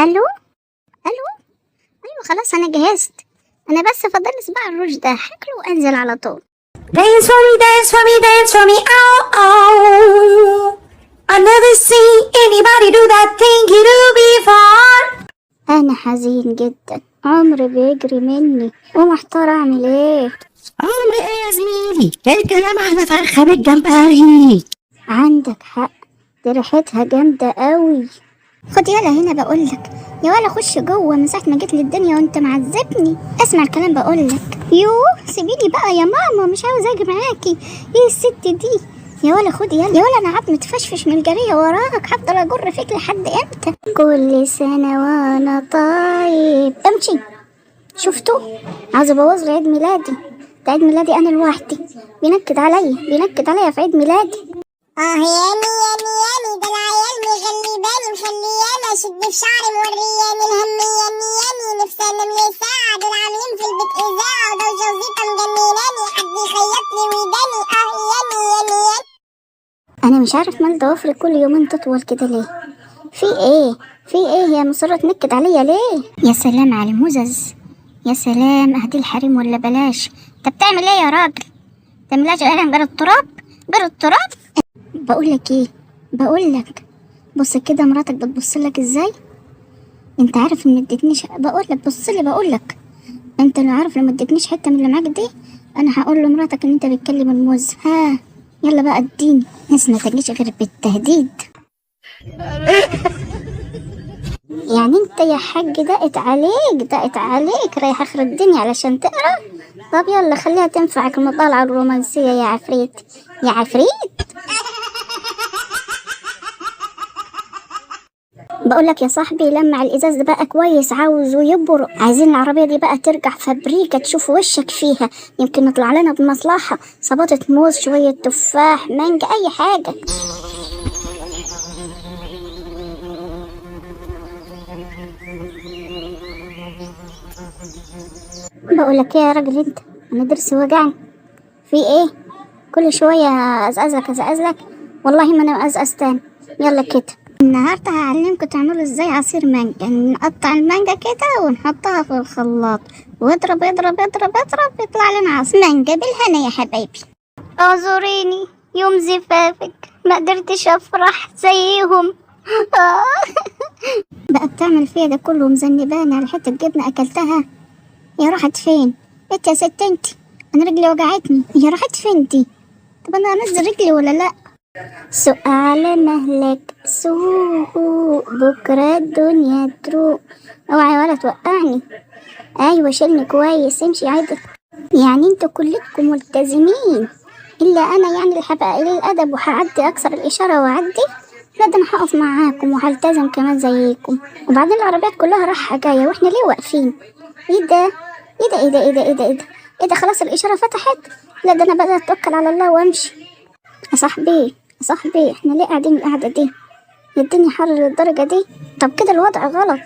الو الو. ايوه خلاص انا جهزت، انا بس فاضل صباع الروج ده هاكله وانزل على طول. Dance for me, dance for me, dance for me, oh, oh. I never seen anybody do that thing you do before. انا حزين جدا، عمري بيجري مني ومحتار اعمل ايه. عمري ايه يا زميلي؟ الكلام على فرخة بالجمبري. عندك حق، دي ريحتها جامدة قوي. خد يلا هنا بقولك، يا ولا خش جوه من ساعة ما جيت للدنيا وانت معذبني. اسمع الكلام بقولك. يوه سيبيني بقى يا ماما، مش عاوز اجي معاكي. ايه الست دي؟ يا ولا خد يلا، يا ولا انا عظمي تفشفش من الجريه وراك، هفضل اجر فيك لحد امتى؟ كل سنة وانا طيب. امشي. شفتوا؟ عاوز ابوظ لي عيد ميلادي، ده عيد ميلادي انا لوحدي، بينكد عليا في عيد ميلادي. ياني ياني ياني ده العيال مغلباني مخلياني اشد في شعري مورياني الهم ياني ياني نفسي انام يا ساعة دول عاملين في البيت اذاعة وده وجوزيطة مجنناني حد يخيط لي وداني ياني ياني ياني. انا مش عارف مال ضوافري كل يومين تطول كده ليه؟ في ايه يا مصرة تنكد عليا ليه؟ يا سلام على المزز، يا سلام اهدي الحريم ولا بلاش. انت بتعمل ايه يا راجل؟ تعملهاش غير التراب. بقولك بص كده مراتك بتبصلك ازاي؟ انت عارف ان ما ادتنيش، بقولك انت لو عارف لو ما ادتنيش حته من اللي معاك دي انا هقول لمراتك ان انت بتكلم الموز. ها يلا بقى اديني، ناس ما تجيش غير بالتهديد. يعني انت يا حاج دقت عليك رايح اخر الدنيا علشان تقرا؟ طب يلا خليها تنفعك المطالعه الرومانسيه يا عفريت. بقولك يا صاحبي لمع الازاز ده بقى كويس، عاوزه يبرق. عايزين العربيه دي بقى ترجع فابريكا تشوف وشك فيها، يمكن نطلع لنا بمصلحه، صباطه موز، شويه تفاح، مانجا، اي حاجه. بقولك ايه يا راجل انت، انا ضرسي وجعني. في ايه؟ كل شويه ازقزلك والله ما انا ازقز تاني. يلا كده النهارده هعلمكم تعملوا ازاي عصير مانجا. نقطع المانجا كده ونحطها في الخلاط واضرب يطلع لنا عصير مانجا بالهنا يا حبايبي. اعذريني يوم زفافك ما قدرتش افرح زيهم. بقى بتعمل فيا ده كله مذنباني على حته جبنه اكلتها. يا راحت فين انت يا ست انت؟ انا رجلي وجعتني. يا راحت فين دي؟ طب انا انزل رجلي ولا لا؟ سوق على مهلك سوق، بكرة الدنيا تروق. اوعي ولا توقعني. ايوه شيلني كويس، امشي عدل. يعني انتوا كلكم ملتزمين الا انا يعني اللي هبقى قليل الادب وهعدي اكسر الاشاره واعدي؟ لا ده انا هقف معاكم وهلتزم كمان زيكم. وبعدين العربيات كلها رايحه جايه واحنا ليه واقفين؟ ايه ده خلاص الاشاره فتحت. لا ده انا بقى اتوكل على الله وامشي. يا صاحبي احنا ليه قاعدين القعده دي؟ الدنيا حر للدرجه دي؟ طب كده الوضع غلط.